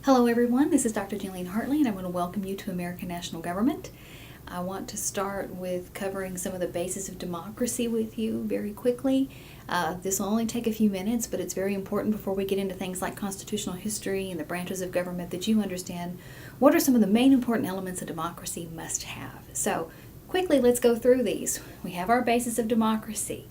Hello everyone, this is Dr. Jillian Hartley and I want to welcome you to American National Government. I want to start with covering some of the bases of democracy with you very quickly. This will only take a few minutes, but it's very important before we get into things like constitutional history and the branches of government that you understand what are some of the main important elements a democracy must have. So quickly, let's go through these. We have our basis of democracy.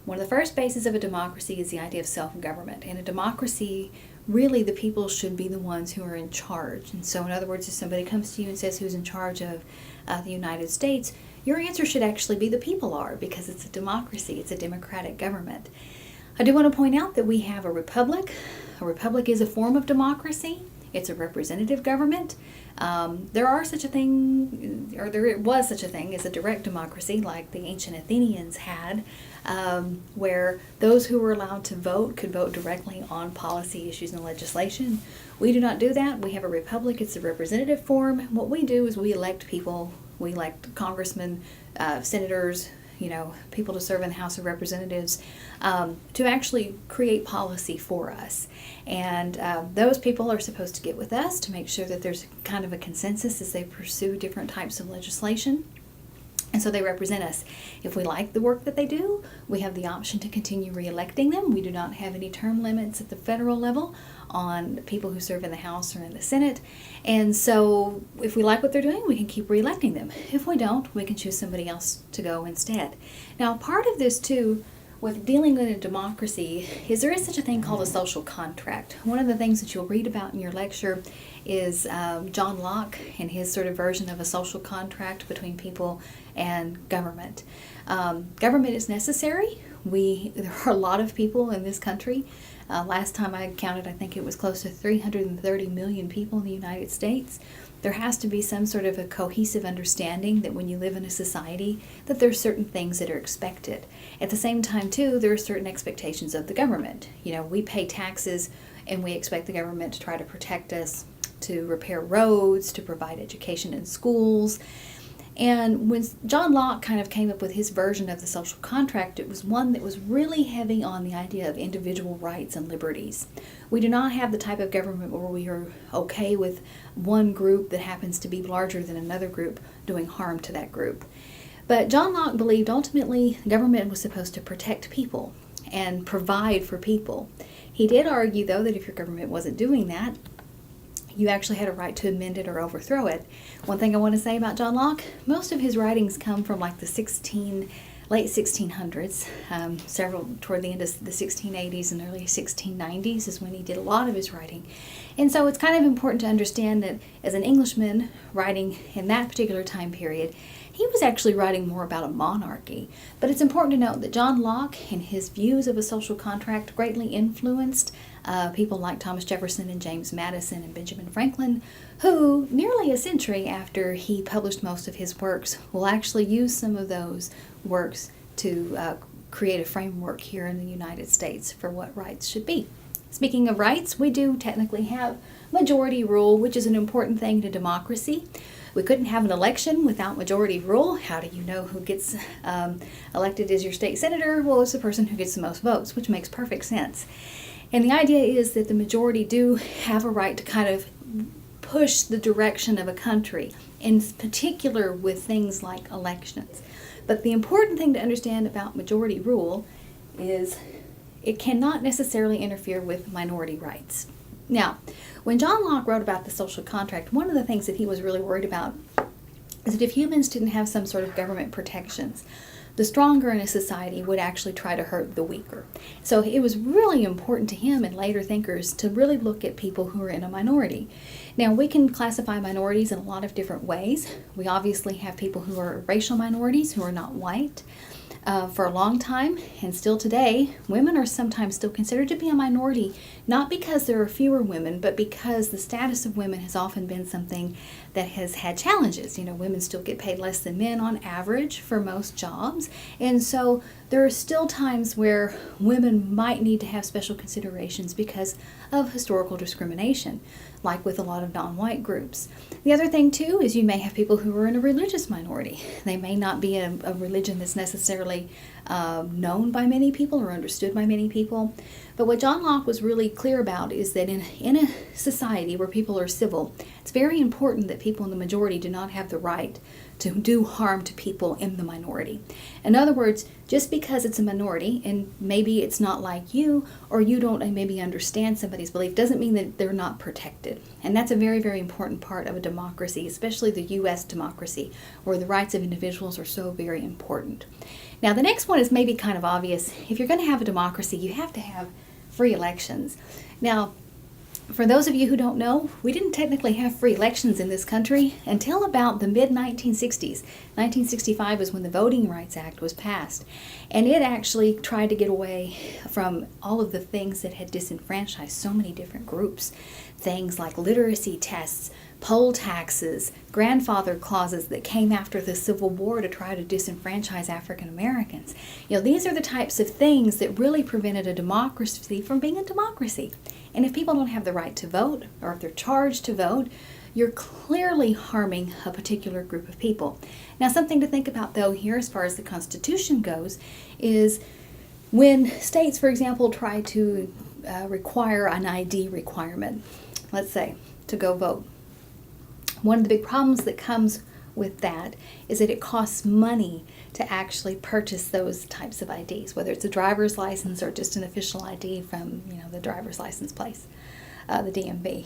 One of the first bases of a democracy is the idea of self-government. In a democracy, really the people should be the ones who are in charge. And so in other words, if somebody comes to you and says who's in charge of the United States, your answer should actually be the people are, because it's a democracy, it's a democratic government. I do want to point out that we have a republic. A republic is a form of democracy. It's a representative government. There was such a thing as a direct democracy like the ancient Athenians had, where those who were allowed to vote could vote directly on policy issues and legislation. We do not do that. We have a republic. It's a representative form. What we do is we elect people. We elect congressmen, senators, people to serve in the House of Representatives, to actually create policy for us. And those people are supposed to get with us to make sure that there's kind of a consensus as they pursue different types of legislation. And so they represent us. If we like the work that they do, we have the option to continue re-electing them. We do not have any term limits at the federal level on people who serve in the House or in the Senate. And so if we like what they're doing, we can keep re-electing them. If we don't, we can choose somebody else to go instead. Now, part of this too, with dealing with a democracy, is there is such a thing called a social contract. One of the things that you'll read about in your lecture is John Locke and his sort of version of a social contract between people and government. Government is necessary. There are a lot of people in this country. Last time I counted, I think it was close to 330 million people in the United States. There has to be some sort of a cohesive understanding that when you live in a society, that there are certain things that are expected. At the same time, too, there are certain expectations of the government. We pay taxes and we expect the government to try to protect us, to repair roads, to provide education in schools. And when John Locke kind of came up with his version of the social contract, it was one that was really heavy on the idea of individual rights and liberties. We do not have the type of government where we are okay with one group that happens to be larger than another group doing harm to that group. But John Locke believed ultimately the government was supposed to protect people and provide for people. He did argue, though, that if your government wasn't doing that, you actually had a right to amend it or overthrow it. One thing I want to say about John Locke, most of his writings come from like the late 1600s, several toward the end of the 1680s and early 1690s is when he did a lot of his writing. And so it's kind of important to understand that as an Englishman writing in that particular time period, he was actually writing more about a monarchy. But it's important to note that John Locke and his views of a social contract greatly influenced people like Thomas Jefferson and James Madison and Benjamin Franklin, who nearly a century after he published most of his works will actually use some of those works to create a framework here in the United States for what rights should be. Speaking of rights, we do technically have majority rule, which is an important thing to democracy. We couldn't have an election without majority rule. How do you know who gets elected as your state senator? Well, it's the person who gets the most votes, which makes perfect sense. And the idea is that the majority do have a right to kind of push the direction of a country, in particular with things like elections. But the important thing to understand about majority rule is it cannot necessarily interfere with minority rights. Now, when John Locke wrote about the social contract, one of the things that he was really worried about is that if humans didn't have some sort of government protections, the stronger in a society would actually try to hurt the weaker. So it was really important to him and later thinkers to really look at people who are in a minority. Now, we can classify minorities in a lot of different ways. We obviously have people who are racial minorities who are not white. For a long time, and still today, women are sometimes still considered to be a minority, not because there are fewer women, but because the status of women has often been something that has had challenges. Women still get paid less than men on average for most jobs, and so there are still times where women might need to have special considerations because of historical discrimination, like with a lot of non-white groups. The other thing, too, is you may have people who are in a religious minority. They may not be a religion that's necessarily known by many people or understood by many people, But what John Locke was really clear about is that in a society where people are civil, it's very important that people in the majority do not have the right to do harm to people in the minority. In other words, just because it's a minority and maybe it's not like you, or you don't maybe understand somebody's belief, doesn't mean that they're not protected. And that's a very, very important part of a democracy, especially the U.S. democracy, where the rights of individuals are so very important. Now, the next one is maybe kind of obvious. If you're going to have a democracy, you have to have free elections. Now, for those of you who don't know, we didn't technically have free elections in this country until about the mid-1960s. 1965 is when the Voting Rights Act was passed. And it actually tried to get away from all of the things that had disenfranchised so many different groups. Things like literacy tests, poll taxes, grandfather clauses that came after the Civil War to try to disenfranchise African Americans. These are the types of things that really prevented a democracy from being a democracy. And if people don't have the right to vote, or if they're charged to vote, you're clearly harming a particular group of people. Now, something to think about, though, here as far as the Constitution goes, is when states, for example, try to require an ID requirement, let's say, to go vote. One of the big problems that comes with that is that it costs money to actually purchase those types of IDs, whether it's a driver's license or just an official ID from, the driver's license place, the DMV.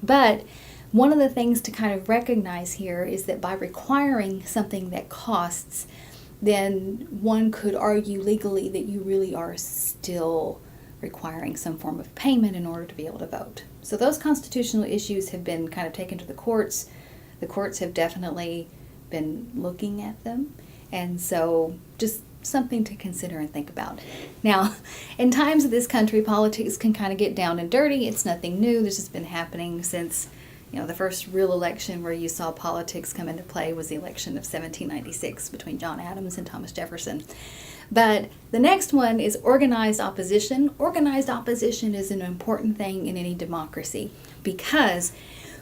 But one of the things to kind of recognize here is that by requiring something that costs, then one could argue legally that you really are still requiring some form of payment in order to be able to vote. So those constitutional issues have been kind of taken to the courts. The courts have definitely been looking at them. And so just something to consider and think about. Now, in times of this country, politics can kind of get down and dirty. It's nothing new. This has been happening since, the first real election where you saw politics come into play was the election of 1796 between John Adams and Thomas Jefferson. But the next one is organized opposition. Organized opposition is an important thing in any democracy because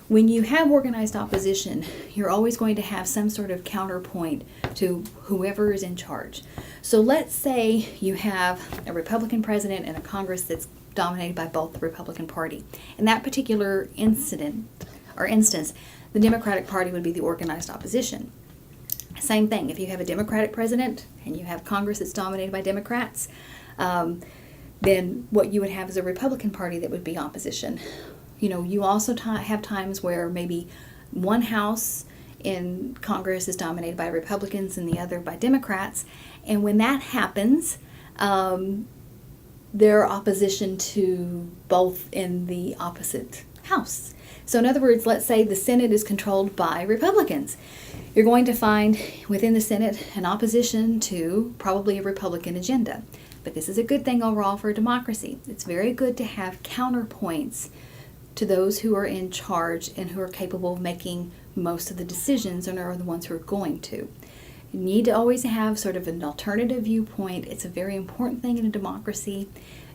when you have organized opposition, you're always going to have some sort of counterpoint to whoever is in charge. So let's say you have a Republican president and a Congress that's dominated by both the Republican Party. In that particular instance, the Democratic Party would be the organized opposition. Same thing, if you have a Democratic president and you have Congress that's dominated by Democrats, then what you would have is a Republican Party that would be opposition. You also have times where maybe one house in Congress is dominated by Republicans and the other by Democrats. And when that happens, they're opposition to both in the opposite house. So in other words, let's say the Senate is controlled by Republicans. You're going to find within the Senate an opposition to probably a Republican agenda. But this is a good thing overall for a democracy. It's very good to have counterpoints to those who are in charge and who are capable of making most of the decisions and are the ones who are going to. You need to always have sort of an alternative viewpoint. It's a very important thing in a democracy.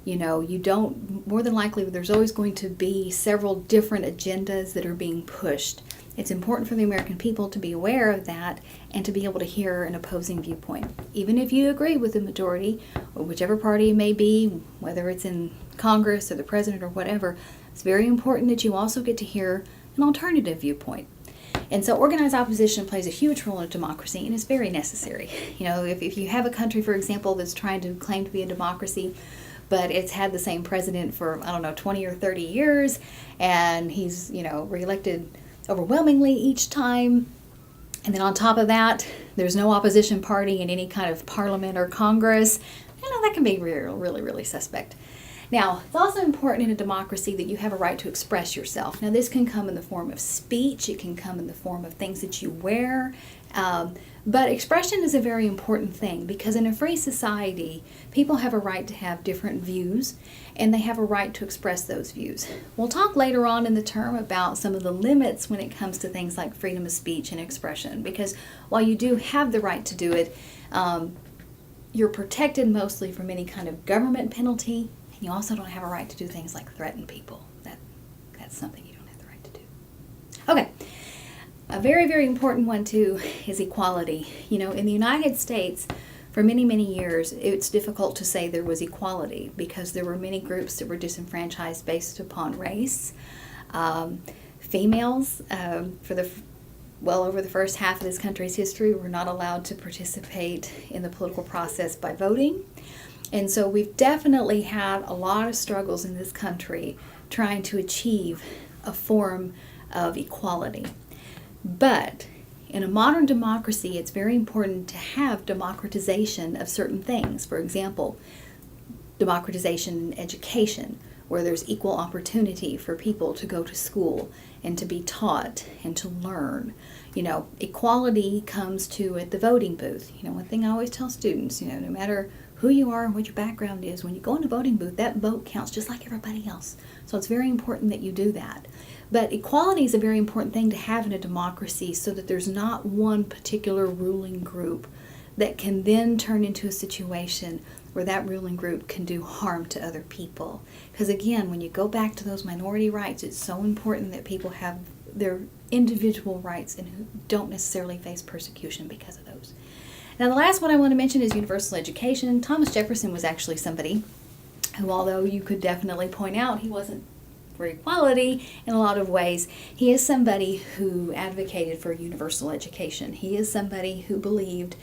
More than likely, there's always going to be several different agendas that are being pushed. It's important for the American people to be aware of that and to be able to hear an opposing viewpoint. Even if you agree with the majority, or whichever party it may be, whether it's in Congress or the president or whatever, it's very important that you also get to hear an alternative viewpoint. And so organized opposition plays a huge role in a democracy and is very necessary. If you have a country, for example, that's trying to claim to be a democracy, but it's had the same president for, 20 or 30 years, and he's, reelected overwhelmingly each time. And then on top of that, there's no opposition party in any kind of parliament or Congress. That can be really, really suspect. Now, it's also important in a democracy that you have a right to express yourself. Now, this can come in the form of speech. It can come in the form of things that you wear. But expression is a very important thing because in a free society, people have a right to have different views and they have a right to express those views. We'll talk later on in the term about some of the limits when it comes to things like freedom of speech and expression, because while you do have the right to do it, you're protected mostly from any kind of government penalty, and you also don't have a right to do things like threaten people. That's something you don't have the right to do. Okay. A very, very important one, too, is equality. In the United States, for many, many years, it's difficult to say there was equality because there were many groups that were disenfranchised based upon race. Females, well over the first half of this country's history, were not allowed to participate in the political process by voting. And so we've definitely had a lot of struggles in this country trying to achieve a form of equality. But in a modern democracy, it's very important to have democratization of certain things. For example, democratization in education, where there's equal opportunity for people to go to school and to be taught and to learn. Equality comes to at the voting booth. One thing I always tell students, no matter who you are and what your background is, when you go in a voting booth, that vote counts just like everybody else. So it's very important that you do that. But equality is a very important thing to have in a democracy so that there's not one particular ruling group that can then turn into a situation where that ruling group can do harm to other people. Because again, when you go back to those minority rights, it's so important that people have their individual rights and who don't necessarily face persecution because of those. Now, the last one I want to mention is universal education. Thomas Jefferson was actually somebody who, although you could definitely point out he wasn't for equality in a lot of ways, he is somebody who advocated for universal education. He is somebody who believed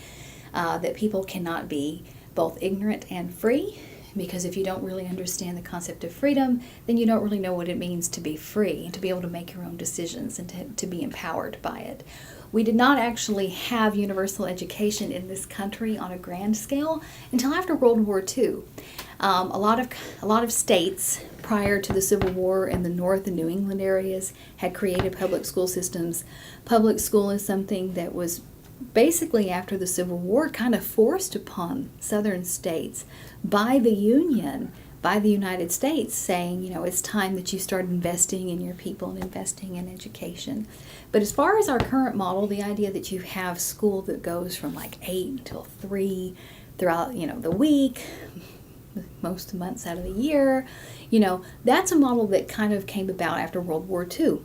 that people cannot be both ignorant and free, because if you don't really understand the concept of freedom, then you don't really know what it means to be free, to be able to make your own decisions and to be empowered by it. We did not actually have universal education in this country on a grand scale until after World War II. A lot of states prior to the Civil War in the North and New England areas had created public school systems. Public school is something that was basically after the Civil War kind of forced upon southern states by the Union, by the United States, saying, it's time that you start investing in your people and investing in education. But as far as our current model, the idea that you have school that goes from like 8 until 3 throughout, the week, most months out of the year, that's a model that kind of came about after World War II.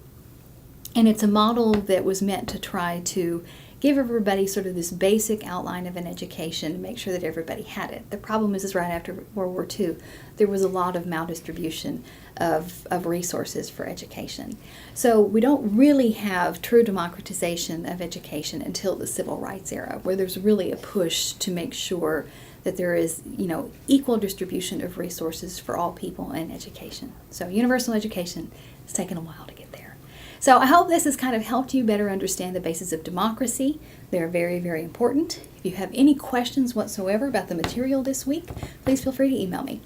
And it's a model that was meant to try to give everybody sort of this basic outline of an education and make sure that everybody had it. The problem is right after World War II, there was a lot of maldistribution of resources for education. So we don't really have true democratization of education until the civil rights era, where there's really a push to make sure that there is, equal distribution of resources for all people in education. So universal education has taken a while to get there. So I hope this has kind of helped you better understand the bases of democracy. They're very, very important. If you have any questions whatsoever about the material this week, please feel free to email me.